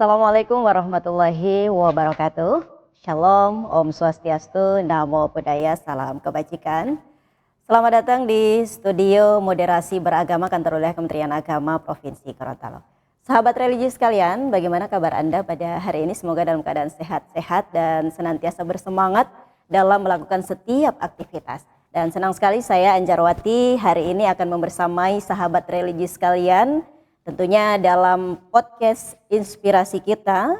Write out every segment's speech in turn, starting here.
Assalamualaikum warahmatullahi wabarakatuh. Shalom, Om Swastiastu, Namo Buddhaya, salam kebajikan. Selamat datang di studio moderasi beragama Kantor Wilayah Kementerian Agama Provinsi Gorontalo. Sahabat religi sekalian, bagaimana kabar Anda pada hari ini? Semoga dalam keadaan sehat-sehat dan senantiasa bersemangat dalam melakukan setiap aktivitas. Dan senang sekali saya Anjarwati hari ini akan membersamai sahabat religi sekalian tentunya dalam podcast inspirasi kita,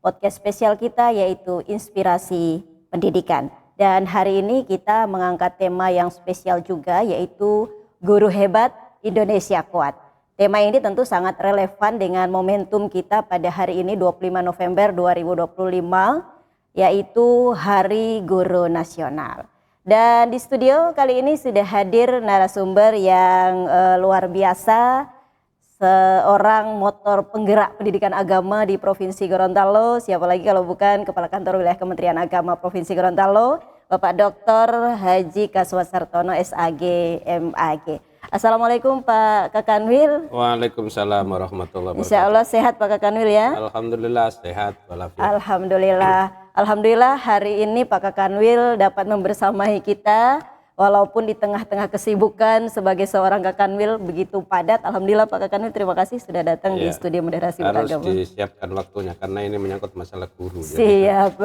podcast spesial kita yaitu inspirasi pendidikan. Dan hari ini kita mengangkat tema yang spesial juga yaitu Guru Hebat Indonesia Kuat. Tema ini tentu sangat relevan dengan momentum kita pada hari ini 25 November 2025 yaitu Hari Guru Nasional. Dan di studio kali ini sudah hadir narasumber yang luar biasa, seorang motor penggerak pendidikan agama di Provinsi Gorontalo, siapa lagi kalau bukan Kepala Kantor Wilayah Kementerian Agama Provinsi Gorontalo, Bapak Dr. Haji Kaswasartono SAG MAG. Assalamualaikum Pak Kakanwil. Waalaikumsalam warahmatullahi wabarakatuh. Insya Allah sehat Pak Kakanwil ya. Alhamdulillah sehat walafiat. Alhamdulillah hari ini Pak Kakanwil dapat membersamai kita. Walaupun di tengah-tengah kesibukan sebagai seorang Kakanwil begitu padat, alhamdulillah Pak Kakanwil terima kasih sudah datang di studio moderasi beragama. Harus disiapkan waktunya karena ini menyangkut masalah guru. Siap.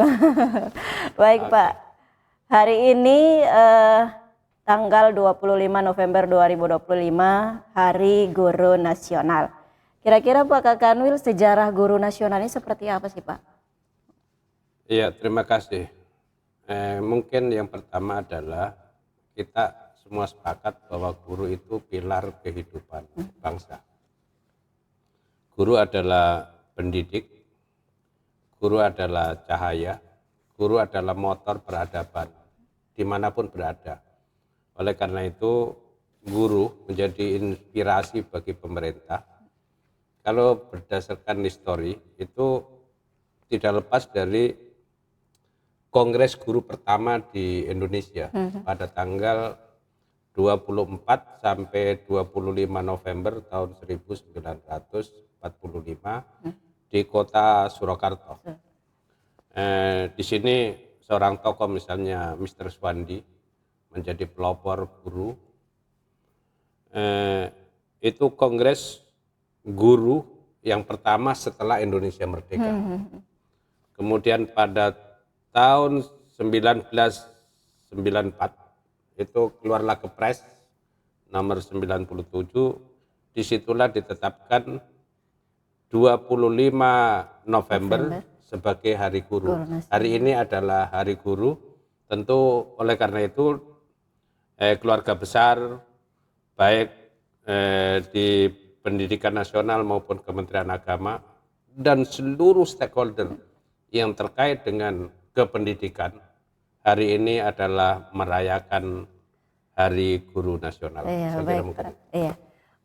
Baik Pak, hari ini tanggal 25 November 2025 Hari Guru Nasional. Kira-kira Pak Kakanwil sejarah guru nasional ini seperti apa sih Pak? Iya, terima kasih. Mungkin yang pertama adalah kita semua sepakat bahwa guru itu pilar kehidupan bangsa. Guru adalah pendidik, guru adalah cahaya, guru adalah motor peradaban dimanapun berada. Oleh karena itu guru menjadi inspirasi bagi pemerintah. Kalau berdasarkan histori itu tidak lepas dari Kongres Guru pertama di Indonesia pada tanggal 24 sampai 25 November tahun 1945 di kota Surakarta. Di sini seorang tokoh misalnya Mr. Swandi menjadi pelopor guru. Itu Kongres Guru yang pertama setelah Indonesia merdeka. Kemudian pada tahun 1994 itu keluarlah Kepres nomor 97, disitulah ditetapkan 25 November sebagai Hari Guru. Hari ini adalah Hari Guru, tentu oleh karena itu keluarga besar baik di pendidikan nasional maupun Kementerian Agama dan seluruh stakeholder yang terkait dengan kependidikan hari ini adalah merayakan Hari Guru Nasional. Iya, baik, iya.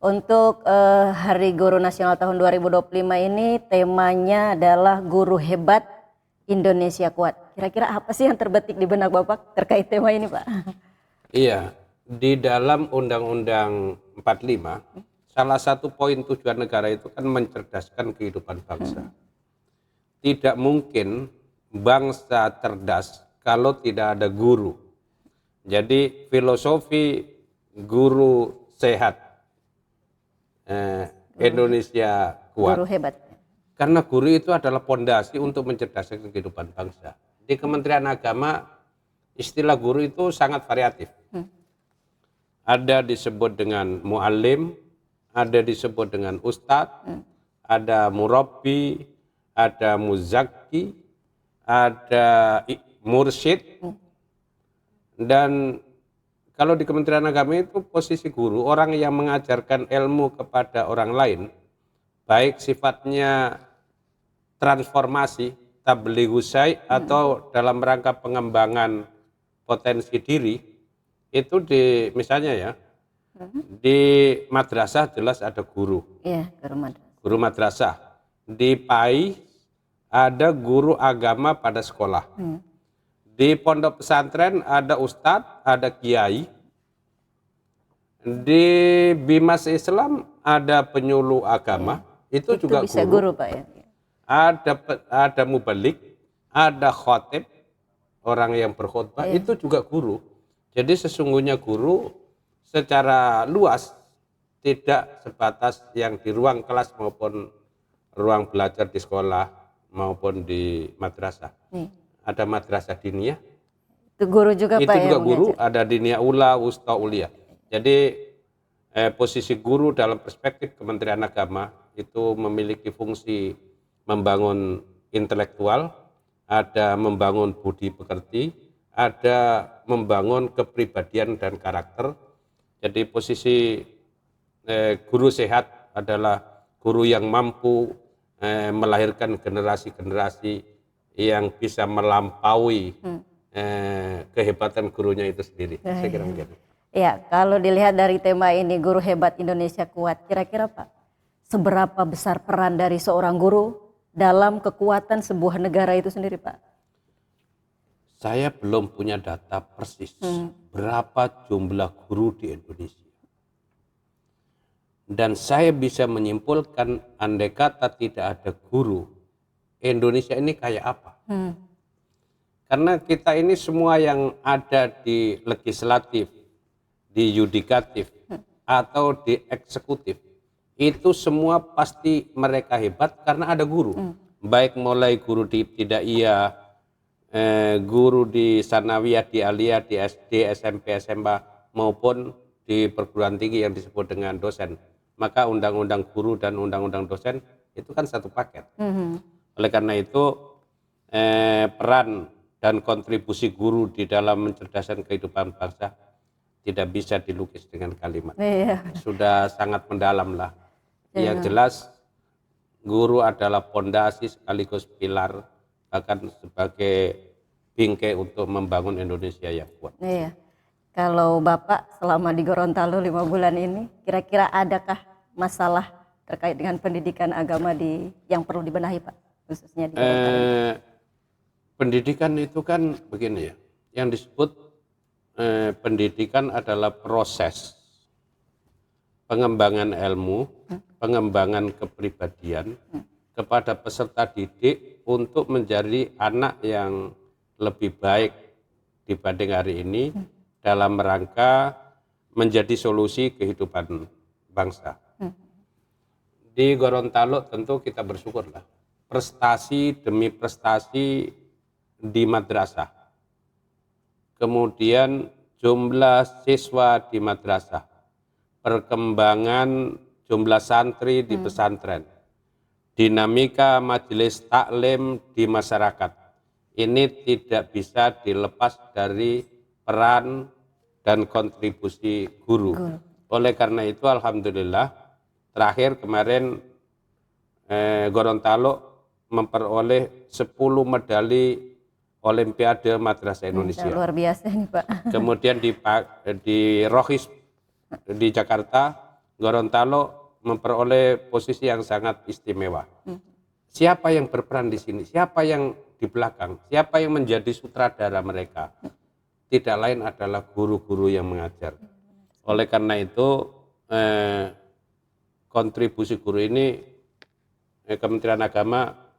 Untuk Hari Guru Nasional tahun 2025 ini temanya adalah Guru Hebat Indonesia Kuat. Kira-kira apa sih yang terbetik di benak Bapak terkait tema ini Pak? Iya, di dalam Undang-Undang 45 salah satu poin tujuan negara itu kan mencerdaskan kehidupan bangsa. Tidak mungkin bangsa cerdas kalau tidak ada guru. Jadi filosofi guru sehat, Indonesia kuat. Guru hebat. Karena guru itu adalah pondasi untuk mencerdaskan kehidupan bangsa. Di Kementerian Agama istilah guru itu sangat variatif. Ada disebut dengan muallim, ada disebut dengan ustadz, ada murabbi, ada muzakki, ada mursyid, dan kalau di Kementerian Agama itu posisi guru orang yang mengajarkan ilmu kepada orang lain, baik sifatnya transformasi, tablighu syai' atau dalam rangka pengembangan potensi diri, itu di misalnya ya, di madrasah jelas ada guru. Iya, guru madrasah. Guru madrasah. Di PAI ada guru agama pada sekolah. Di pondok pesantren ada ustadz, ada kiai. Di Bimas Islam ada penyuluh agama, itu juga bisa guru. Pak ya. ada mubalik, ada khotib, orang yang berkhutbah, itu juga guru. Jadi sesungguhnya guru secara luas, tidak sebatas yang di ruang kelas maupun ruang belajar di sekolah maupun di madrasah. Ada madrasah diniyah, Itu guru juga itu Pak juga yang guru, mengajar. ada diniyah ula, wusta, ulia. Jadi posisi guru dalam perspektif Kementerian Agama itu memiliki fungsi membangun intelektual, ada membangun budi pekerti, ada membangun kepribadian dan karakter. Jadi posisi guru sehat adalah guru yang mampu melahirkan generasi-generasi yang bisa melampaui kehebatan gurunya itu sendiri. Saya kira begitu. Ya, kalau dilihat dari tema ini Guru Hebat Indonesia Kuat, kira-kira Pak, seberapa besar peran dari seorang guru dalam kekuatan sebuah negara itu sendiri Pak? Saya belum punya data persis berapa jumlah guru di Indonesia. Dan saya bisa menyimpulkan andai kata tidak ada guru, Indonesia ini kayak apa? Karena kita ini semua yang ada di legislatif, di yudikatif, atau di eksekutif, itu semua pasti mereka hebat karena ada guru. Baik mulai guru di ibtidaiyah, guru di sanawiyah, di aliyah, di SD, SMP, SMA, maupun di perguruan tinggi yang disebut dengan dosen. Maka undang-undang guru dan undang-undang dosen itu kan satu paket. Oleh karena itu peran dan kontribusi guru di dalam mencerdaskan kehidupan bangsa tidak bisa dilukis dengan kalimat. Sudah sangat mendalam lah. Yang jelas guru adalah pondasi sekaligus pilar, bahkan sebagai bingkai untuk membangun Indonesia yang kuat. Iya. Kalau Bapak selama di Gorontalo 5 bulan ini, kira-kira adakah masalah terkait dengan pendidikan agama yang perlu dibenahi Pak, khususnya di Gorontalo? Pendidikan itu kan begini ya, yang disebut pendidikan adalah proses pengembangan ilmu, pengembangan kepribadian kepada peserta didik untuk menjadi anak yang lebih baik dibanding hari ini dalam rangka menjadi solusi kehidupan bangsa. Di Gorontalo tentu kita bersyukurlah, prestasi demi prestasi di madrasah, kemudian jumlah siswa di madrasah, perkembangan jumlah santri di pesantren, dinamika majelis taklim di masyarakat, ini tidak bisa dilepas dari peran dan kontribusi guru. Oleh karena itu alhamdulillah terakhir kemarin Gorontalo memperoleh 10 medali Olimpiade Madrasah Indonesia. Luar biasa ini Pak. Kemudian di Rohis di Jakarta, Gorontalo memperoleh posisi yang sangat istimewa. Siapa yang berperan di sini? Siapa yang di belakang? Siapa yang menjadi sutradara mereka? Tidak lain adalah guru-guru yang mengajar. Oleh karena itu kontribusi guru ini Kementerian Agama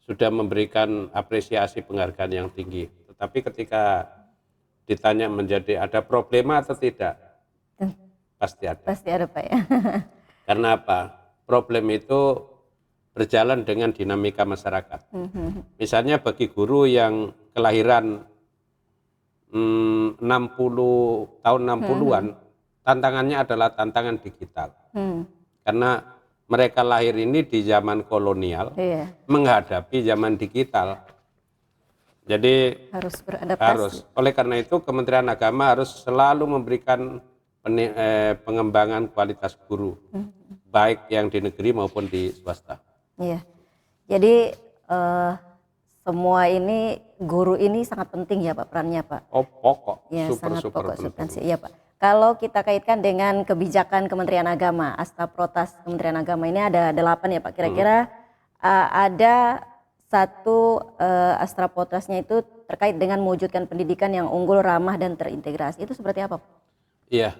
sudah memberikan apresiasi penghargaan yang tinggi. Tetapi ketika ditanya menjadi ada problema atau tidak, pasti ada. Pasti ada Pak ya. Karena apa? Problem itu berjalan dengan dinamika masyarakat. Misalnya bagi guru yang kelahiran 60 tahun 60-an, tantangannya adalah tantangan digital. Karena mereka lahir ini di zaman kolonial, menghadapi zaman digital. Jadi harus beradaptasi. Oleh karena itu Kementerian Agama harus selalu memberikan pengembangan kualitas guru, baik yang di negeri maupun di swasta. Iya. Jadi semua ini guru ini sangat penting ya Pak perannya Pak. Oh pokok, Ya, super sangat pokok penting. substansi. Iya Pak. Kalau kita kaitkan dengan kebijakan Kementerian Agama, Astaprotas Kementerian Agama ini ada 8 ya Pak. Kira-kira ada satu Astaprotasnya itu terkait dengan mewujudkan pendidikan yang unggul, ramah dan terintegrasi. Itu seperti apa Pak? Iya,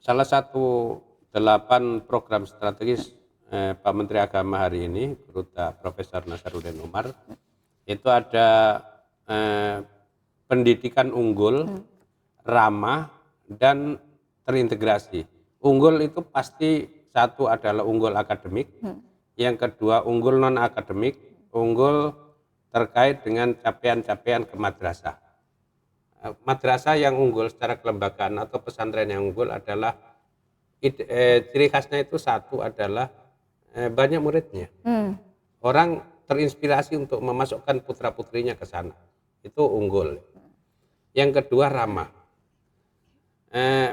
salah satu 8 program strategis Pak Menteri Agama hari ini, Profesor Nasaruddin Umar, itu ada pendidikan unggul, ramah, dan terintegrasi. Unggul itu pasti satu adalah unggul akademik, yang kedua unggul non akademik, unggul terkait dengan capaian-capaian ke madrasah. Madrasah yang unggul secara kelembagaan atau pesantren yang unggul adalah ciri khasnya itu satu adalah banyak muridnya. Orang terinspirasi untuk memasukkan putra-putrinya ke sana. Itu unggul. Yang kedua ramah.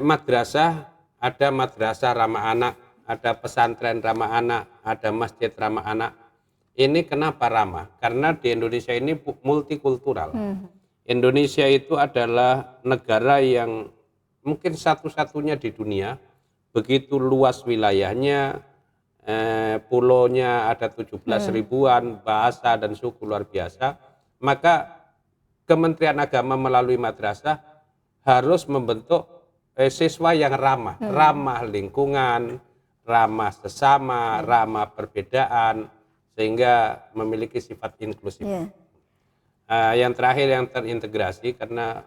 Madrasah, ada madrasah ramah anak, ada pesantren ramah anak, ada masjid ramah anak. Ini kenapa ramah? Karena di Indonesia ini multikultural. Indonesia itu adalah negara yang mungkin satu-satunya di dunia, begitu luas wilayahnya, pulaunya ada 17 ribuan, bahasa dan suku luar biasa, maka Kementerian Agama melalui madrasah harus membentuk siswa yang ramah lingkungan, ramah sesama, ramah perbedaan, sehingga memiliki sifat inklusif. Yang terakhir yang terintegrasi, karena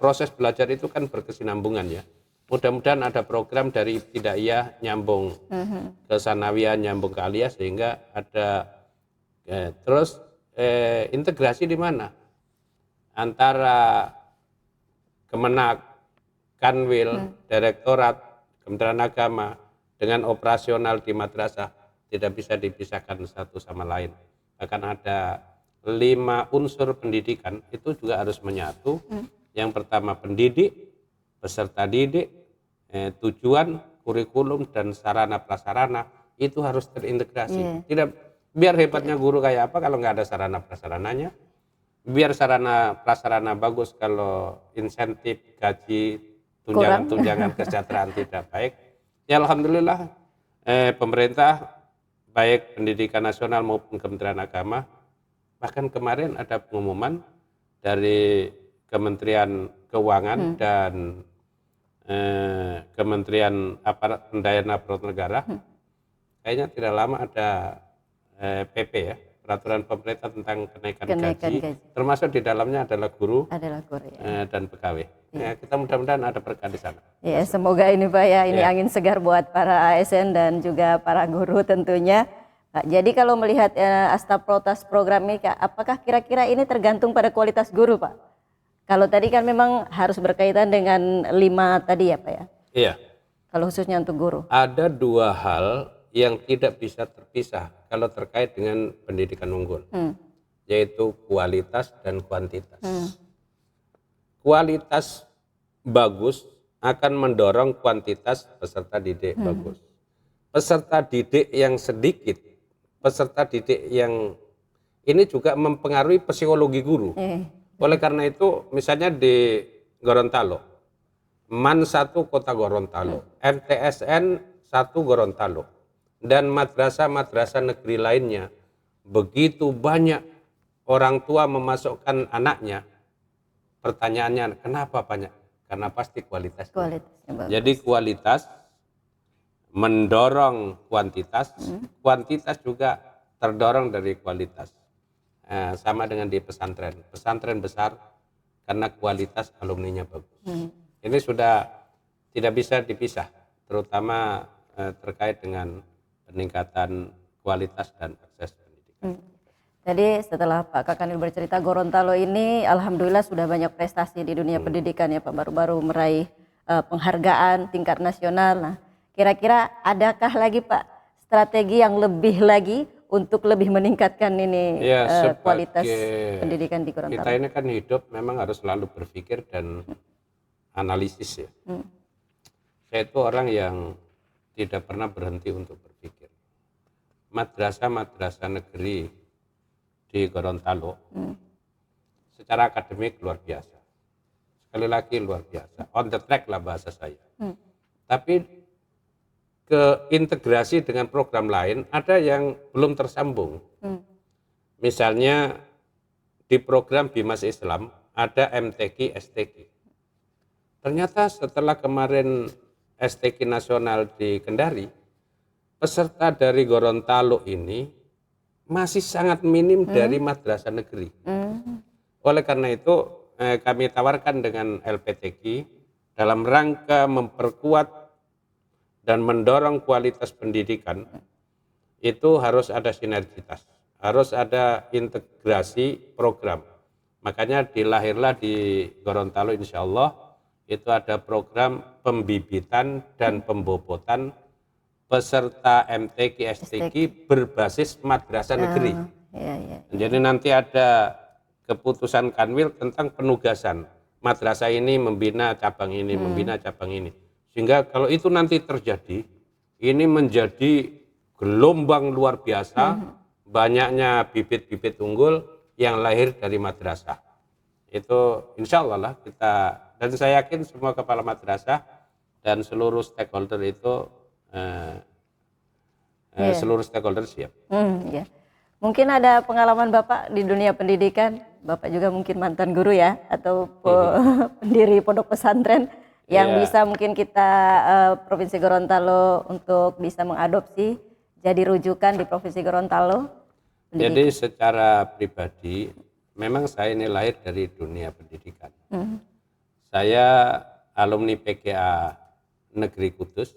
proses belajar itu kan berkesinambungan ya. Mudah-mudahan ada program dari ibtidaiyah nyambung ke sanawiyah, nyambung ke aliyah, sehingga ada terus integrasi di mana antara Kemenak, Kanwil, Direktorat, Kementerian Agama dengan operasional di madrasah tidak bisa dipisahkan satu sama lain. Bahkan ada 5 unsur pendidikan itu juga harus menyatu. Yang pertama pendidik, peserta didik, tujuan, kurikulum, dan sarana prasarana itu harus terintegrasi. Tidak, biar hebatnya guru kayak apa kalau nggak ada sarana prasarananya, biar sarana prasarana bagus kalau insentif, gaji, tunjangan kesejahteraan tidak baik. Ya alhamdulillah pemerintah baik pendidikan nasional maupun Kementerian Agama, bahkan kemarin ada pengumuman dari Kementerian Keuangan dan Kementerian Pendayaan Aparatur Negara, kayaknya tidak lama ada PP ya, peraturan pemerintah tentang kenaikan gaji, termasuk di dalamnya adalah guru dan pegawai. Ya, kita mudah-mudahan ada berkah di sana. Ya, semoga ini Pak ya, ini angin segar buat para ASN dan juga para guru tentunya. Pak, jadi kalau melihat Astaprotas program ini, apakah kira-kira ini tergantung pada kualitas guru Pak? Kalau tadi kan memang harus berkaitan dengan 5 tadi ya Pak ya? Iya. Kalau khususnya untuk guru. Ada 2 hal yang tidak bisa terpisah kalau terkait dengan pendidikan unggul, yaitu kualitas dan kuantitas. Kualitas bagus akan mendorong kuantitas peserta didik bagus. Peserta didik yang sedikit, peserta didik yang ini juga mempengaruhi psikologi guru. Oleh karena itu misalnya di Gorontalo, MAN 1 Kota Gorontalo, MTSN 1 Gorontalo, dan madrasah-madrasah negeri lainnya, begitu banyak orang tua memasukkan anaknya. Pertanyaannya kenapa banyak? Karena pasti kualitasnya. Jadi kualitas mendorong kuantitas, kuantitas juga terdorong dari kualitas. Sama dengan di pesantren, pesantren besar karena kualitas alumninya bagus. Ini sudah tidak bisa dipisah, terutama terkait dengan peningkatan kualitas dan akses pendidikan. Tadi setelah Pak Kakanil bercerita, Gorontalo ini alhamdulillah sudah banyak prestasi di dunia pendidikan ya Pak, baru-baru meraih penghargaan tingkat nasional. Nah, kira-kira adakah lagi Pak strategi yang lebih lagi untuk lebih meningkatkan ini kualitas pendidikan di Gorontalo? Kita ini kan hidup memang harus selalu berpikir dan analisis ya. Saya itu orang yang tidak pernah berhenti untuk berpikir. Madrasah-madrasah negeri di Gorontalo secara akademik luar biasa. Sekali lagi luar biasa. On the track lah bahasa saya. Tapi keintegrasi dengan program lain ada yang belum tersambung. Misalnya di program Bimas Islam ada MTQ, STQ. Ternyata setelah kemarin STQ nasional di Kendari, peserta dari Gorontalo ini masih sangat minim dari madrasah negeri. Oleh karena itu kami tawarkan dengan LPTQ dalam rangka memperkuat dan mendorong kualitas pendidikan, itu harus ada sinergitas, harus ada integrasi program. Makanya dilahirlah di Gorontalo insya Allah itu ada program pembibitan dan pembobotan peserta MTQ STQ berbasis madrasah negeri. Jadi nanti ada keputusan Kanwil tentang penugasan madrasah ini membina cabang ini, membina cabang ini. Sehingga kalau itu nanti terjadi, ini menjadi gelombang luar biasa, banyaknya bibit-bibit unggul yang lahir dari madrasah. Itu insya Allah lah kita, dan saya yakin semua kepala madrasah dan seluruh stakeholder itu seluruh stakeholder siap. Ya. Mungkin ada pengalaman Bapak di dunia pendidikan, Bapak juga mungkin mantan guru ya, atau pendiri pondok pesantren yang bisa mungkin kita Provinsi Gorontalo untuk bisa mengadopsi jadi rujukan di Provinsi Gorontalo. Jadi secara pribadi memang saya ini lahir dari dunia pendidikan. Saya alumni PGA Negeri Kudus,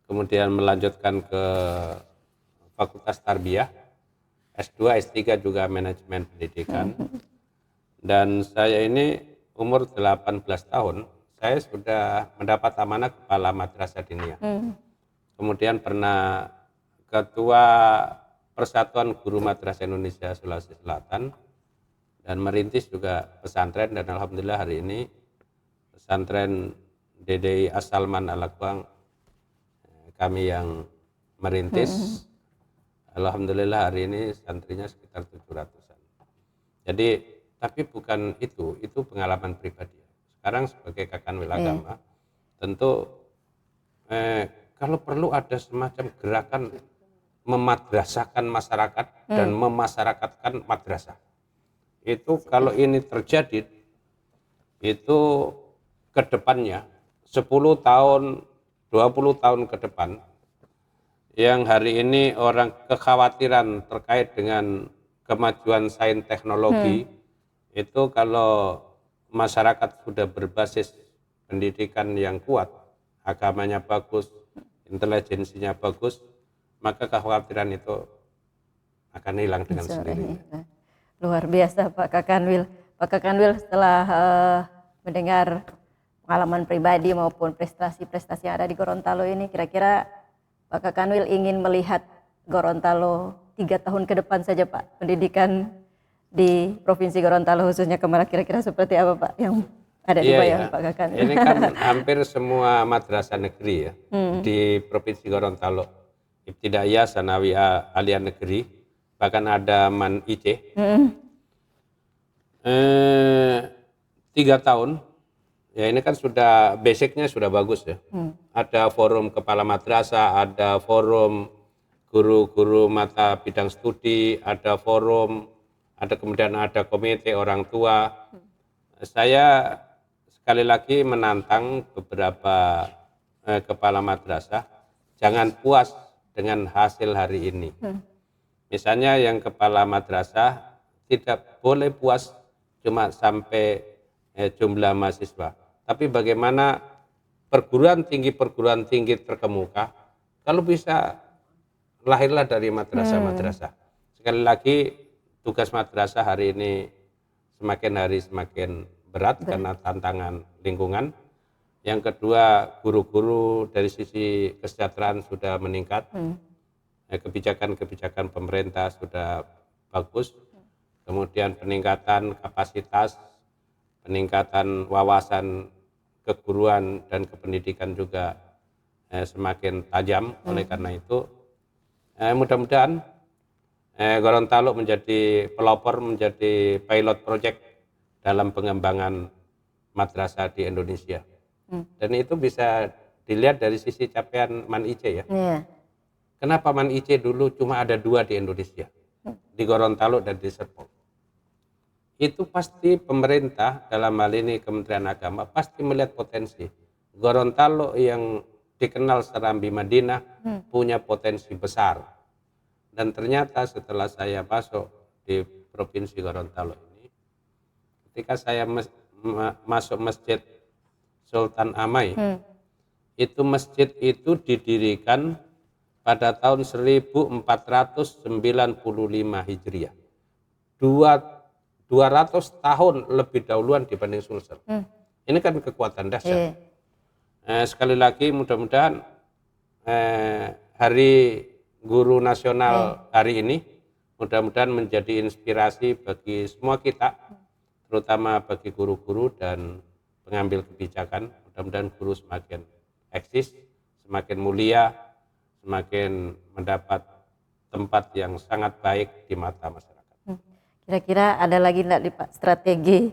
kemudian melanjutkan ke Fakultas Tarbiyah, S2, S3 juga manajemen pendidikan. Dan saya ini umur 18 tahun, saya sudah mendapat amanah kepala madrasah diniyah. Kemudian pernah ketua Persatuan Guru Madrasah Indonesia Sulawesi Selatan, dan merintis juga pesantren, dan alhamdulillah hari ini pesantren DDI As-Salman Al-Aqwang kami yang merintis. Alhamdulillah hari ini santrinya sekitar 700-an. Jadi tapi bukan itu pengalaman pribadi. Sekarang sebagai Kakanwil Agama tentu kalau perlu ada semacam gerakan memadrasahkan masyarakat dan memasyarakatkan madrasah. Itu kalau ini terjadi, itu ke depannya 10 tahun, 20 tahun ke depan, yang hari ini orang kekhawatiran terkait dengan kemajuan sains teknologi, itu kalau masyarakat sudah berbasis pendidikan yang kuat, agamanya bagus, intelijensinya bagus, maka kekhawatiran itu akan hilang dengan sendirinya. Luar biasa Pak Kakanwil. Pak Kakanwil setelah mendengar pengalaman pribadi maupun prestasi-prestasi yang ada di Gorontalo ini, kira-kira Pak Kakanwil ingin melihat Gorontalo 3 tahun ke depan saja Pak, pendidikan di Provinsi Gorontalo khususnya Kemerak, kira-kira seperti apa Pak yang ada di bayangan Pak Kakanwil? Ini kan hampir semua madrasah negeri ya di Provinsi Gorontalo, Ibtidaiyah, Sanawiyah, Aliyah Negeri, bahkan ada Man IC. 3 tahun, ya ini kan sudah basicnya sudah bagus ya. Ada forum kepala madrasah, ada forum guru-guru mata bidang studi, ada forum, kemudian ada komite orang tua. Saya sekali lagi menantang beberapa kepala madrasah, jangan puas dengan hasil hari ini. Misalnya yang kepala madrasah tidak boleh puas cuma sampai jumlah mahasiswa, tapi bagaimana perguruan tinggi terkemuka, kalau bisa lahirlah dari madrasah-madrasah. Sekali lagi tugas madrasah hari ini semakin hari semakin berat karena tantangan lingkungan. Yang kedua, guru-guru dari sisi kesejahteraan sudah meningkat, kebijakan-kebijakan pemerintah sudah bagus, kemudian peningkatan kapasitas, peningkatan wawasan keguruan dan kependidikan juga semakin tajam. Oleh karena itu mudah-mudahan Gorontalo menjadi pelopor, menjadi pilot project dalam pengembangan madrasah di Indonesia. Dan itu bisa dilihat dari sisi capaian Man IC ya. Kenapa Man IC dulu cuma ada 2 di Indonesia, di Gorontalo dan di Serpong? Itu pasti pemerintah, dalam hal ini Kementerian Agama, pasti melihat potensi Gorontalo yang dikenal Serambi Madinah punya potensi besar. Dan ternyata setelah saya masuk di Provinsi Gorontalo ini, ketika saya masuk Masjid Sultan Amai, itu masjid itu didirikan pada tahun 1495 Hijriah. 200 tahun lebih dahuluan dibanding Sulsel. Ini kan kekuatan dahsyat. Sekali lagi mudah-mudahan Hari Guru Nasional hari ini mudah-mudahan menjadi inspirasi bagi semua kita, terutama bagi guru-guru dan pengambil kebijakan. Mudah-mudahan guru semakin eksis, semakin mulia, semakin mendapat tempat yang sangat baik di mata masyarakat. Kira-kira ada lagi enggak Pak strategi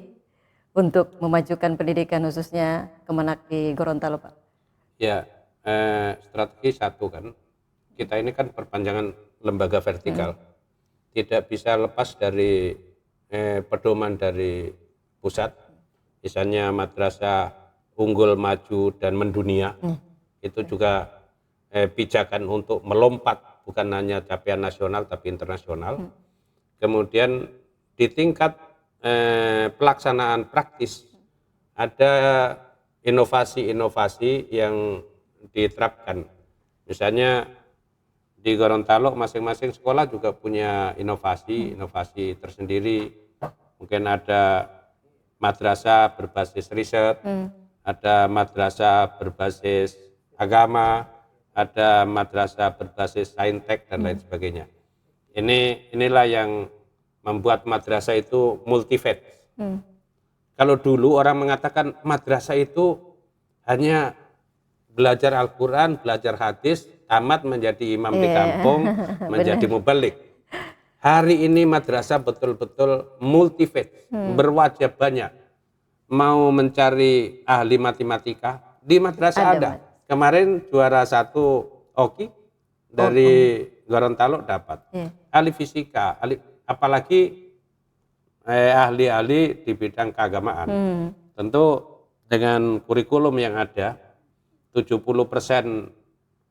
untuk memajukan pendidikan khususnya Kemenak di Gorontalo, Pak? Ya, strategi satu kan, kita ini kan perpanjangan lembaga vertikal, tidak bisa lepas dari pedoman dari pusat, misalnya madrasah unggul, maju, dan mendunia, itu juga pijakan untuk melompat, bukan hanya capaian nasional tapi internasional. Kemudian di tingkat pelaksanaan praktis ada inovasi-inovasi yang diterapkan. Misalnya di Gorontalo masing-masing sekolah juga punya inovasi tersendiri. Mungkin ada madrasah berbasis riset, ada madrasah berbasis agama, ada madrasah berbasis saintek dan lain sebagainya. Inilah yang membuat madrasah itu multi-faith. Kalau dulu orang mengatakan madrasah itu hanya belajar Al-Quran, belajar hadis, tamat menjadi imam di kampung, menjadi mubalik. Hari ini madrasah betul-betul multi-faith, berwajah banyak. Mau mencari ahli matematika, di madrasah ada. Kemarin juara 1 Oki dari Gorontalo dapat. Ahli fisika, apalagi ahli-ahli di bidang keagamaan. Tentu dengan kurikulum yang ada, 70%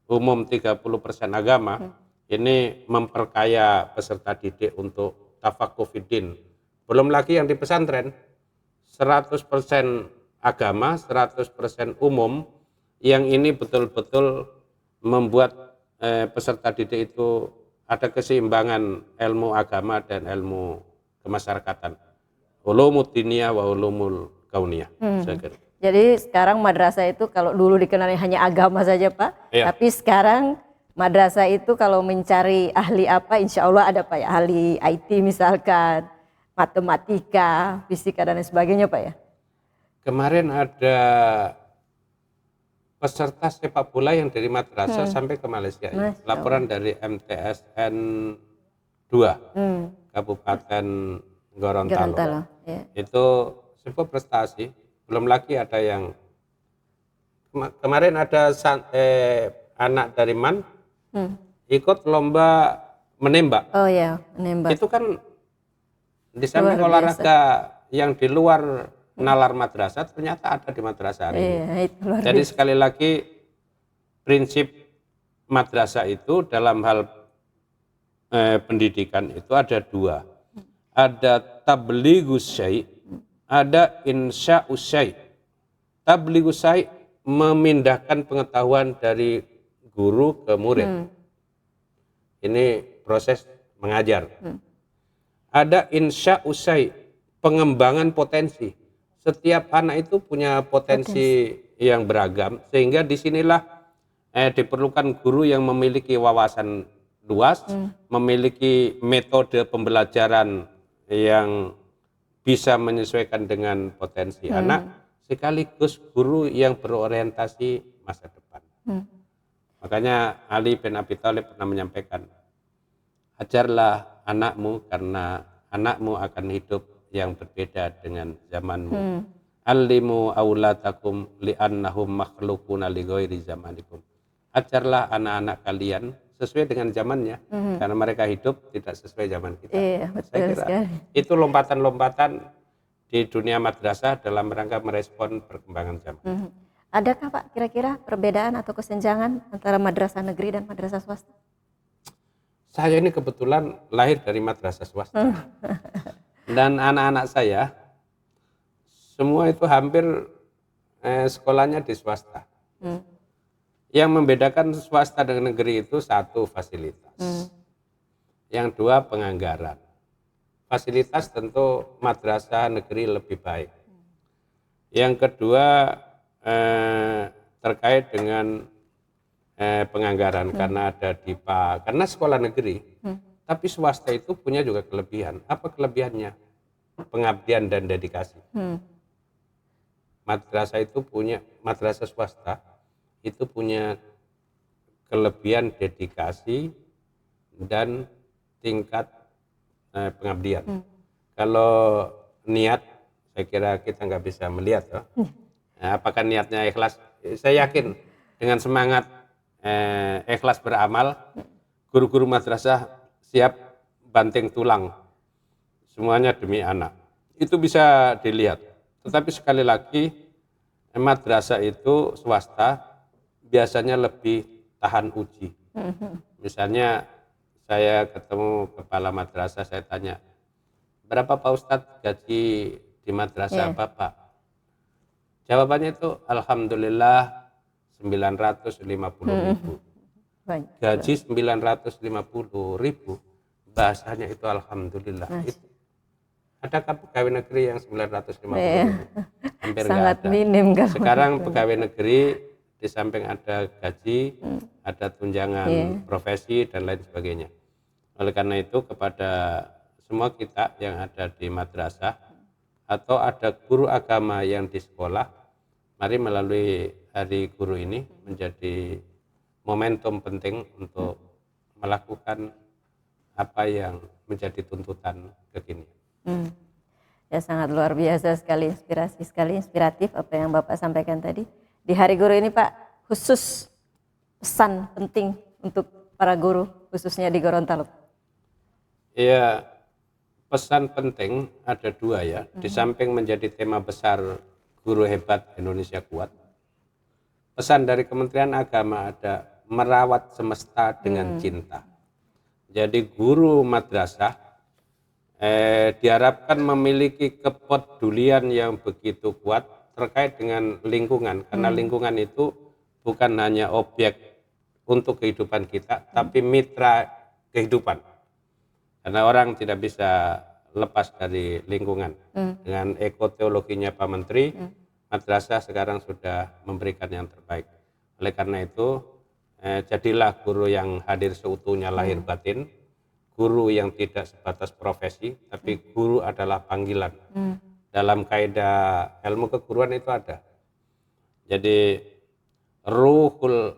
umum, 30% agama, ini memperkaya peserta didik untuk tafakuh fiddin. Belum lagi yang di pesantren, 100% agama, 100% umum, yang ini betul-betul membuat peserta didik itu ada keseimbangan ilmu agama dan ilmu kemasyarakatan. Ulumud diniyah wa ulumul kauniyah. Jadi sekarang madrasah itu kalau dulu dikenalnya hanya agama saja Pak, tapi sekarang madrasah itu kalau mencari ahli apa, insya Allah ada Pak ya, ahli IT misalkan, matematika, fisika dan lain sebagainya Pak ya. Kemarin ada peserta sepak bola yang dari madrasah sampai ke Malaysia. Laporan dari MTSN 2 Kabupaten Gorontalo. Itu sebuah prestasi. Belum lagi ada yang kemarin ada anak dari MAN ikut lomba menembak. Oh ya, menembak. Itu kan di samping olahraga yang di luar nalar madrasah ternyata ada di madrasah hari ini. Jadi sekali lagi prinsip madrasah itu dalam hal pendidikan itu ada dua. Ada tablighus syai', ada insya'us syai'. Tablighus syai' memindahkan pengetahuan dari guru ke murid. Ini proses mengajar. Ada insya'us syai', pengembangan potensi. Setiap anak itu punya potensi yang beragam, sehingga disinilah diperlukan guru yang memiliki wawasan luas, memiliki metode pembelajaran yang bisa menyesuaikan dengan potensi anak, sekaligus guru yang berorientasi masa depan. Makanya Ali bin Abi Thalib pernah menyampaikan, ajarlah anakmu karena anakmu akan hidup yang berbeda dengan zamanmu. Allimu auladakum li'annahum makhlukuna li ghairi zamanikum. Ajarlah anak-anak kalian sesuai dengan zamannya, karena mereka hidup tidak sesuai zaman kita. Saya kira itu lompatan-lompatan di dunia madrasah dalam rangka merespon perkembangan zaman. Adakah Pak kira-kira perbedaan atau kesenjangan antara madrasah negeri dan madrasah swasta? Saya ini kebetulan lahir dari madrasah swasta. Dan anak-anak saya semua itu hampir sekolahnya di swasta. Yang membedakan swasta dengan negeri itu satu, fasilitas. Yang dua, penganggaran. Fasilitas tentu madrasah negeri lebih baik. Yang kedua terkait dengan penganggaran karena ada DIPA, karena sekolah negeri. Tapi swasta itu punya juga kelebihan. Apa kelebihannya? Pengabdian dan dedikasi. Madrasah swasta itu punya kelebihan dedikasi dan tingkat pengabdian. Kalau niat, saya kira kita nggak bisa melihat. Nah, apakah niatnya ikhlas? Saya yakin dengan semangat ikhlas beramal, guru-guru madrasah siap banting tulang, semuanya demi anak. Itu bisa dilihat. Tetapi sekali lagi, madrasah itu swasta biasanya lebih tahan uji. Misalnya saya ketemu kepala madrasah, saya tanya, berapa Pak Ustadz gaji di madrasah Bapak? Jawabannya itu alhamdulillah 950.000. Gaji 950.000, bahasanya itu alhamdulillah. Adakah pegawai negeri yang 950.000? Hampir sangat nggak ada. Minim Sekarang pegawai negeri di samping ada gaji, ada tunjangan profesi dan lain sebagainya. Oleh karena itu kepada semua kita yang ada di madrasah atau ada guru agama yang di sekolah, mari melalui Hari Guru ini menjadi momentum penting untuk melakukan apa yang menjadi tuntutan kekinian. Ya, sangat luar biasa sekali, inspiratif apa yang Bapak sampaikan tadi. Di Hari Guru ini Pak, khusus pesan penting untuk para guru, khususnya di Gorontalo. Ya, pesan penting ada dua ya. Di samping menjadi tema besar Guru Hebat Indonesia Kuat, pesan dari Kementerian Agama ada merawat semesta dengan cinta. Jadi guru madrasah diharapkan memiliki kepedulian yang begitu kuat terkait dengan lingkungan, karena lingkungan itu bukan hanya objek untuk kehidupan kita, tapi mitra kehidupan. Karena orang tidak bisa lepas dari lingkungan. Dengan ekoteologinya Pak Menteri, madrasah sekarang sudah memberikan yang terbaik. Oleh karena itu, jadilah guru yang hadir seutuhnya lahir batin, guru yang tidak sebatas profesi, tapi guru adalah panggilan. Dalam kaidah ilmu keguruan itu ada. Jadi ruhul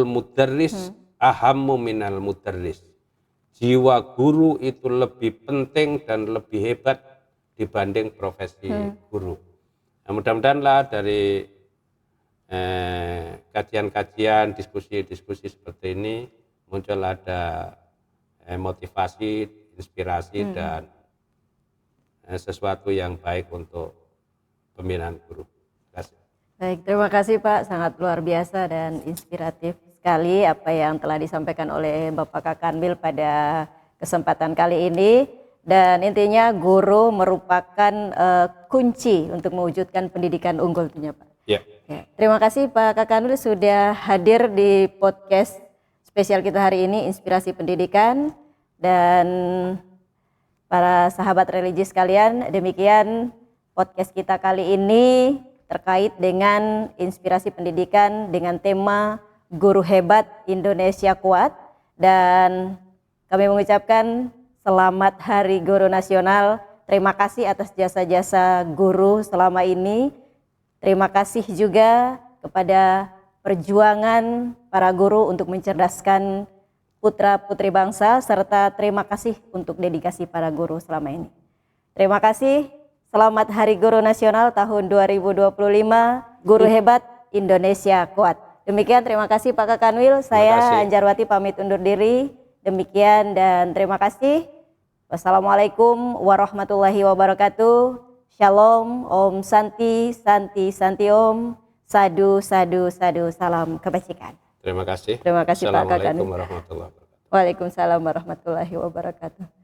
mudarris ahammu minal mudarris. Jiwa guru itu lebih penting dan lebih hebat dibanding profesi guru. Nah, mudah-mudahanlah dari kajian-kajian, diskusi-diskusi seperti ini muncul ada motivasi, inspirasi dan sesuatu yang baik untuk pembinaan guru. Terima kasih. Baik, terima kasih Pak, sangat luar biasa dan inspiratif sekali apa yang telah disampaikan oleh Bapak Kakanwil pada kesempatan kali ini. Dan intinya guru merupakan kunci untuk mewujudkan pendidikan unggul tentunya Pak. Ya. Ya, terima kasih Pak Kakanwil sudah hadir di podcast spesial kita hari ini, Inspirasi Pendidikan. Dan para sahabat religi sekalian, demikian podcast kita kali ini terkait dengan inspirasi pendidikan dengan tema Guru Hebat Indonesia Kuat. Dan kami mengucapkan selamat Hari Guru Nasional. Terima kasih atas jasa-jasa guru selama ini. Terima kasih juga kepada perjuangan para guru untuk mencerdaskan putra-putri bangsa, serta terima kasih untuk dedikasi para guru selama ini. Terima kasih. Selamat Hari Guru Nasional tahun 2025. Guru Hebat Indonesia Kuat. Demikian, terima kasih Pak Kakanwil. Saya Anjarwati pamit undur diri. Demikian dan terima kasih. Wassalamualaikum warahmatullahi wabarakatuh. Shalom, Om Santi, Santi, Santi Om. Sadu, sadu, sadu, salam kebajikan. Terima kasih. Terima kasih Pak Kakani. Assalamualaikum warahmatullahi wabarakatuh. Waalaikumsalam warahmatullahi wabarakatuh.